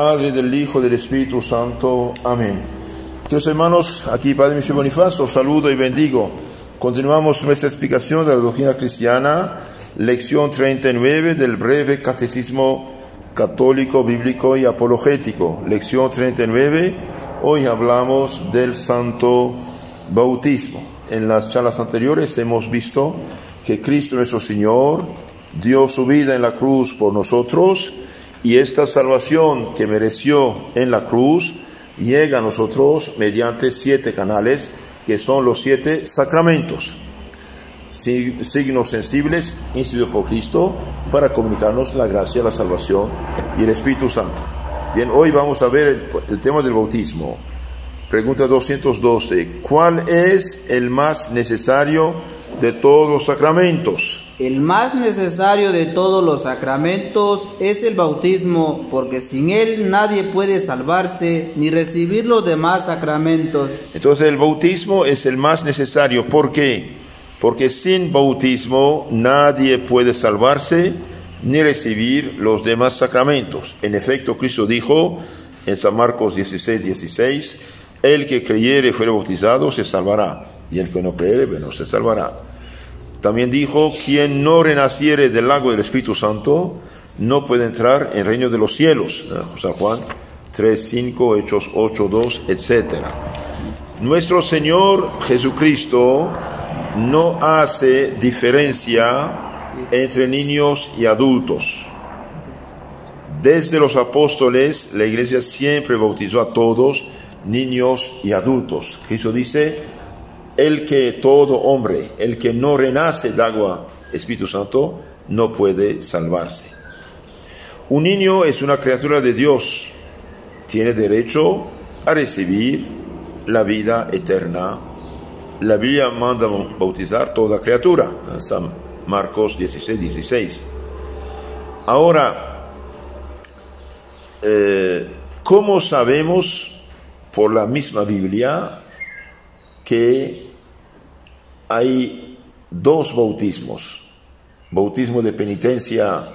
Padre, del Hijo, del Espíritu Santo. Amén. Queridos hermanos, aquí Padre Misión Bonifacio, saludo y bendigo. Continuamos nuestra explicación de la doctrina cristiana, lección 39 del breve catecismo católico, bíblico y apologético. Lección 39, hoy hablamos del santo bautismo. En las charlas anteriores hemos visto que Cristo nuestro Señor dio su vida en la cruz por nosotros, y esta salvación que mereció en la cruz llega a nosotros mediante 7 canales, que son los 7 sacramentos, signos sensibles instituidos por Cristo para comunicarnos la gracia, la salvación y el Espíritu Santo. Bien, hoy vamos a ver el tema del bautismo. Pregunta 212. ¿Cuál es el más necesario de todos los sacramentos? El más necesario de todos los sacramentos es el bautismo, porque sin él nadie puede salvarse ni recibir los demás sacramentos. Entonces el bautismo es el más necesario. ¿Por qué? Porque sin bautismo nadie puede salvarse ni recibir los demás sacramentos. En efecto, Cristo dijo en San Marcos 16:16, el que creyere y fuere bautizado se salvará, y el que no creyere no se salvará. También dijo, quien no renaciere del agua del Espíritu Santo no puede entrar en el reino de los cielos. San Juan 3:5, Hechos 8:2, etc. Nuestro Señor Jesucristo no hace diferencia entre niños y adultos. Desde los apóstoles, la Iglesia siempre bautizó a todos, niños y adultos. Cristo dice, todo hombre, el que no renace de agua, Espíritu Santo, no puede salvarse. Un niño es una criatura de Dios, tiene derecho a recibir la vida eterna. La Biblia manda bautizar toda criatura, San Marcos 16:16. Ahora, ¿cómo sabemos por la misma Biblia que hay 2 bautismos? Bautismo de penitencia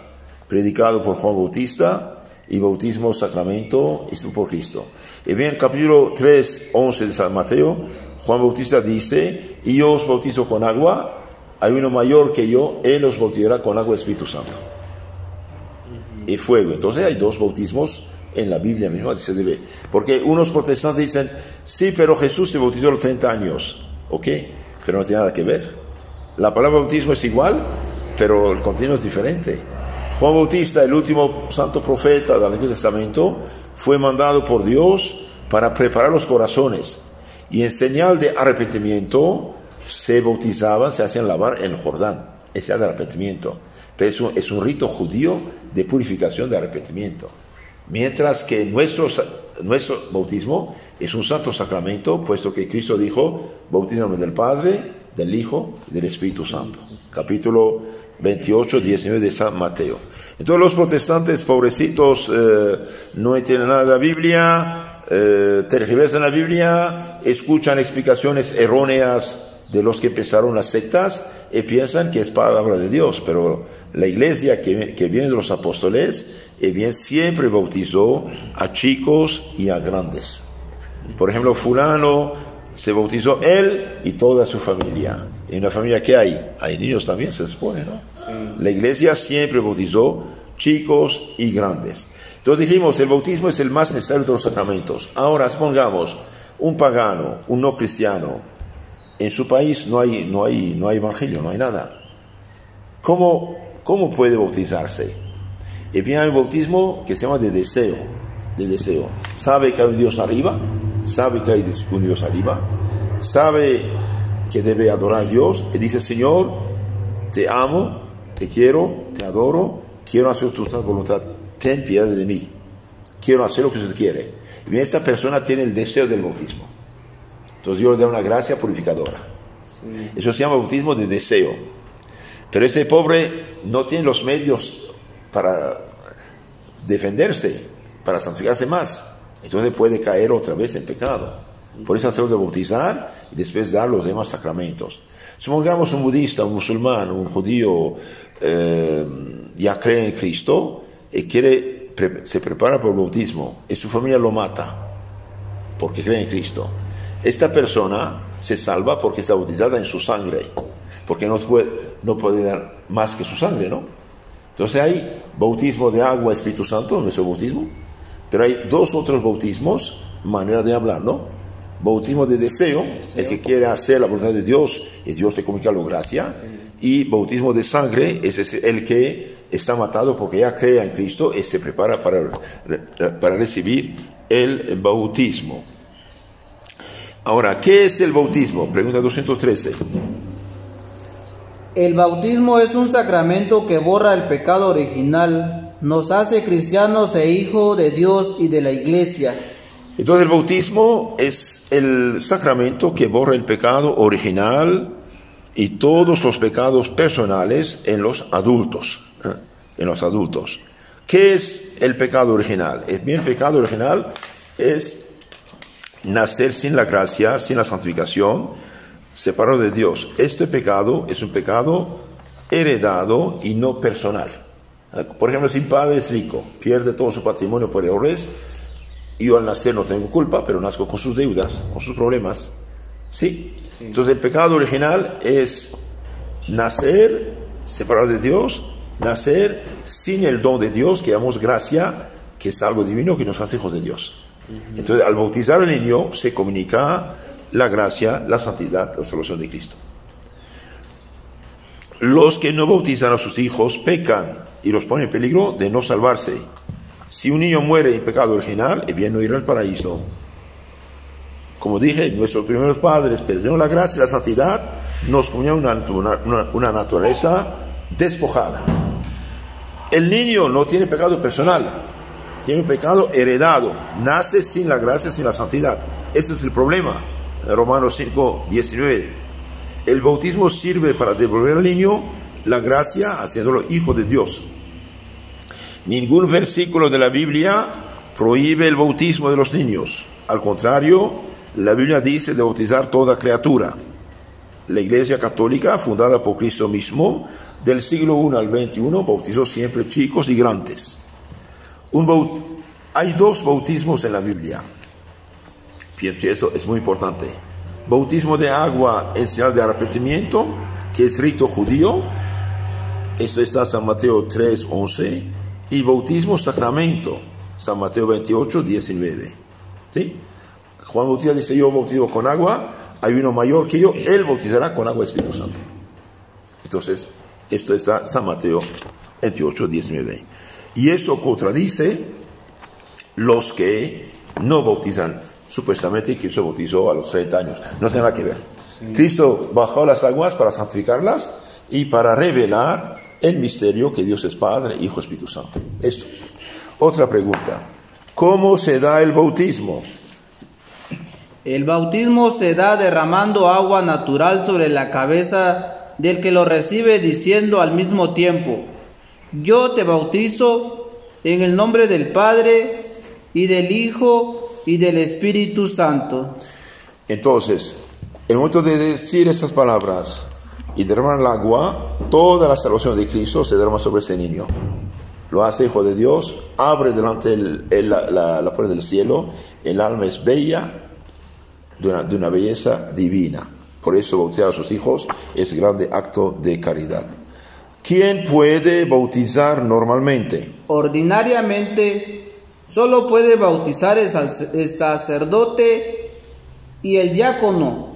predicado por Juan Bautista y bautismo sacramento instituido por Cristo. Y bien, capítulo 3:11 de San Mateo, Juan Bautista dice, y yo os bautizo con agua, hay uno mayor que yo, él os bautizará con agua del Espíritu Santo y fuego. Entonces hay 2 bautismos en la Biblia misma, se debe. Porque unos protestantes dicen, sí, pero Jesús se bautizó a los 30 años. Ok, pero no tiene nada que ver. La palabra bautismo es igual, pero el contenido es diferente. Juan Bautista, el último santo profeta del Antiguo Testamento, fue mandado por Dios para preparar los corazones. Y en señal de arrepentimiento se bautizaban, se hacían lavar en el Jordán. Es señal de arrepentimiento. Pero es un rito judío de purificación de arrepentimiento. Mientras que nuestro bautismo es un santo sacramento, puesto que Cristo dijo, bautiza en nombre del Padre, del Hijo y del Espíritu Santo. Capítulo 28:19 de San Mateo. Entonces los protestantes, pobrecitos, no entienden nada de la Biblia, tergiversan la Biblia, escuchan explicaciones erróneas de los que empezaron las sectas y piensan que es palabra de Dios, pero la iglesia que viene de los apóstoles, bien siempre bautizó a chicos y a grandes. Por ejemplo, fulano se bautizó él y toda su familia. En una familia que hay niños también, se supone, ¿no? Sí. La iglesia siempre bautizó chicos y grandes. Entonces dijimos, el bautismo es el más necesario de los sacramentos. Ahora, supongamos, un pagano, un no cristiano, en su país no hay evangelio, no hay nada. ¿Cómo puede bautizarse? Y bien, hay un bautismo que se llama de deseo. Sabe que hay un Dios arriba, sabe que debe adorar a Dios, y dice, Señor, te amo, te quiero, te adoro, quiero hacer tu voluntad, ten piedad de mí, quiero hacer lo que usted quiere. Y bien, esa persona tiene el deseo del bautismo. Entonces Dios le da una gracia purificadora. Sí. Eso se llama bautismo de deseo. Pero ese pobre no tiene los medios para defenderse, para santificarse más. Entonces puede caer otra vez en pecado. Por eso hacerlo de bautizar y después dar los demás sacramentos. Supongamos un budista, un musulmán, un judío ya cree en Cristo y quiere se prepara por el bautismo y su familia lo mata porque cree en Cristo, esta persona se salva porque está bautizada en su sangre, porque no puede dar más que su sangre, ¿no? Entonces hay bautismo de agua, Espíritu Santo, nuestro bautismo, pero hay dos otros bautismos, manera de hablar, ¿no? Bautismo de deseo, el que quiere hacer la voluntad de Dios y Dios le comunica la gracia, y bautismo de sangre, ese es el que está matado porque ya cree en Cristo y se prepara para recibir el bautismo. Ahora, ¿qué es el bautismo? Pregunta 213. El bautismo es un sacramento que borra el pecado original, nos hace cristianos e hijos de Dios y de la Iglesia. Entonces el bautismo es el sacramento que borra el pecado original y todos los pecados personales en los adultos. ¿Qué es el pecado original? El pecado original es nacer sin la gracia, sin la santificación, separado de Dios. Este pecado es un pecado heredado y no personal. Por ejemplo, si un padre es rico, pierde todo su patrimonio por errores, yo al nacer no tengo culpa, pero nazco con sus deudas, con sus problemas. ¿Sí? Entonces el pecado original es nacer separado de Dios, nacer sin el don de Dios, que llamamos gracia, que es algo divino que nos hace hijos de Dios. Entonces al bautizar al niño se comunica la gracia, la santidad, la salvación de Cristo. Los que no bautizan a sus hijos pecan y los ponen en peligro de no salvarse. Si un niño muere en pecado original, es bien no ir al paraíso. Como dije, nuestros primeros padres perdieron la gracia y la santidad, nos comieron una naturaleza despojada. El niño no tiene pecado personal, tiene un pecado heredado, nace sin la gracia, sin la santidad. Ese es el problema. Romanos 5, 19. El bautismo sirve para devolver al niño la gracia, haciéndolo hijo de Dios. Ningún versículo de la Biblia prohíbe el bautismo de los niños. Al contrario, la Biblia dice de bautizar toda criatura. La Iglesia Católica, fundada por Cristo mismo, del siglo I al XXI, bautizó siempre chicos y grandes. Hay dos bautismos en la Biblia. Fíjense, eso es muy importante. Bautismo de agua en señal de arrepentimiento, que es rito judío. Esto está en San Mateo 3, 11. Y bautismo sacramento, San Mateo 28, 19. ¿Sí? Juan Bautista dice, yo bautizo con agua, hay uno mayor que yo, él bautizará con agua y Espíritu Santo. Entonces, esto está San Mateo 28, 19. Y eso contradice los que no bautizan, supuestamente Cristo bautizó a los 30 años. No tiene nada que ver. Sí. Cristo bajó las aguas para santificarlas y para revelar el misterio que Dios es Padre, Hijo, Espíritu Santo. Esto. Otra pregunta. ¿Cómo se da el bautismo? El bautismo se da derramando agua natural sobre la cabeza del que lo recibe, diciendo al mismo tiempo, yo te bautizo en el nombre del Padre y del Hijo y del Espíritu Santo. Entonces, en el momento de decir esas palabras y derramar el agua, toda la salvación de Cristo se derrama sobre ese niño. Lo hace hijo de Dios, abre delante la puerta del cielo, el alma es bella, de una belleza divina. Por eso bautizar a sus hijos es grande acto de caridad. ¿Quién puede bautizar normalmente? Ordinariamente, solo puede bautizar el sacerdote y el diácono,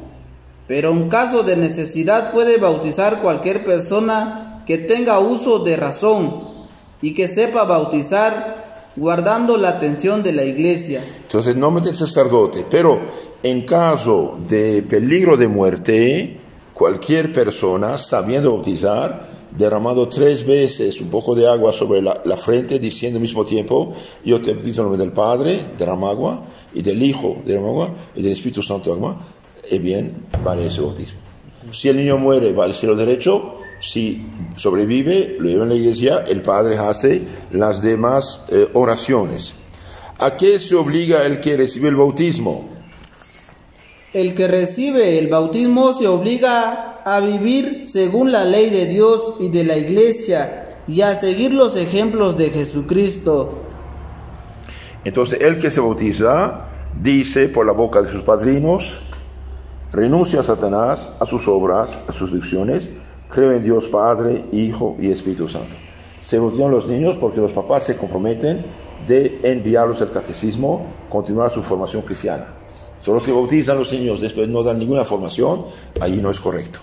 pero en caso de necesidad puede bautizar cualquier persona que tenga uso de razón y que sepa bautizar guardando la atención de la iglesia. Entonces no mete el sacerdote, pero en caso de peligro de muerte, cualquier persona sabiendo bautizar, derramando 3 veces un poco de agua sobre la frente, diciendo al mismo tiempo, yo te bautizo en el nombre del Padre, derrama agua, y del Hijo, derrama agua, y del Espíritu Santo, agua, y bien, vale ese bautismo. Si el niño muere, va al cielo derecho. Si sobrevive, lo lleva en la iglesia, el Padre hace las demás oraciones. ¿A qué se obliga el que recibe el bautismo? El que recibe el bautismo se obliga a vivir según la ley de Dios y de la iglesia y a seguir los ejemplos de Jesucristo. Entonces el que se bautiza dice por la boca de sus padrinos: renuncia a Satanás, a sus obras, a sus dicciones, creo en Dios Padre, Hijo y Espíritu Santo. Se bautizan los niños porque los papás se comprometen de enviarlos al catecismo, continuar su formación cristiana. Solo se bautizan los niños, después no dan ninguna formación, ahí no es correcto.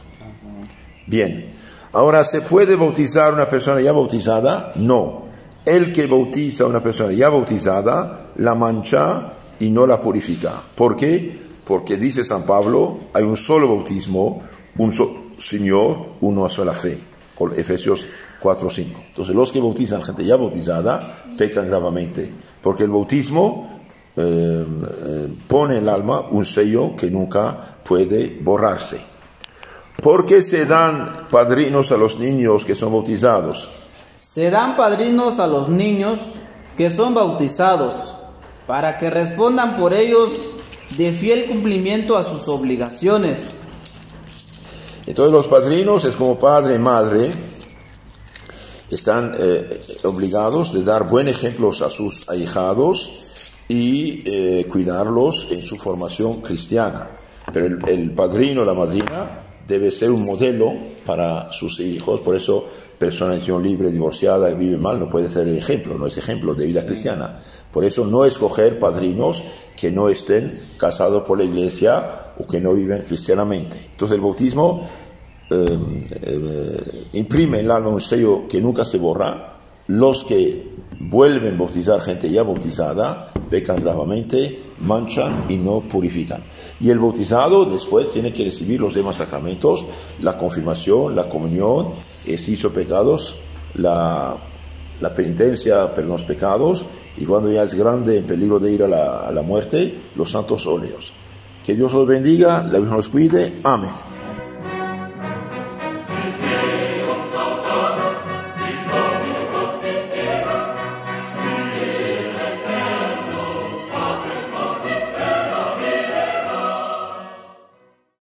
Bien, ahora, ¿se puede bautizar una persona ya bautizada? No. El que bautiza a una persona ya bautizada la mancha y no la purifica. ¿Por qué? Porque dice San Pablo, hay un solo bautismo, un solo Señor, una sola fe. Con Efesios 4:5. Entonces los que bautizan gente ya bautizada pecan gravemente, porque el bautismo pone en el alma un sello que nunca puede borrarse. ¿Por qué se dan padrinos a los niños que son bautizados? Se dan padrinos a los niños que son bautizados, para que respondan por ellos de fiel cumplimiento a sus obligaciones. Entonces los padrinos es como padre y madre, están obligados de dar buen ejemplos a sus ahijados y cuidarlos en su formación cristiana. Pero el padrino o la madrina debe ser un modelo para sus hijos. Por eso persona en unión libre, divorciada, y vive mal, no puede ser el ejemplo, no es ejemplo de vida cristiana. Por eso no escoger padrinos que no estén casados por la iglesia o que no viven cristianamente. Entonces el bautismo imprime en el alma un sello que nunca se borra. Los que vuelven a bautizar gente ya bautizada pecan gravemente, manchan y no purifican. Y el bautizado después tiene que recibir los demás sacramentos, la confirmación, la comunión, si hizo pecados, la penitencia por los pecados, y cuando ya es grande en peligro de ir a la muerte, los santos óleos. Que Dios los bendiga, la Virgen los cuide. Amén.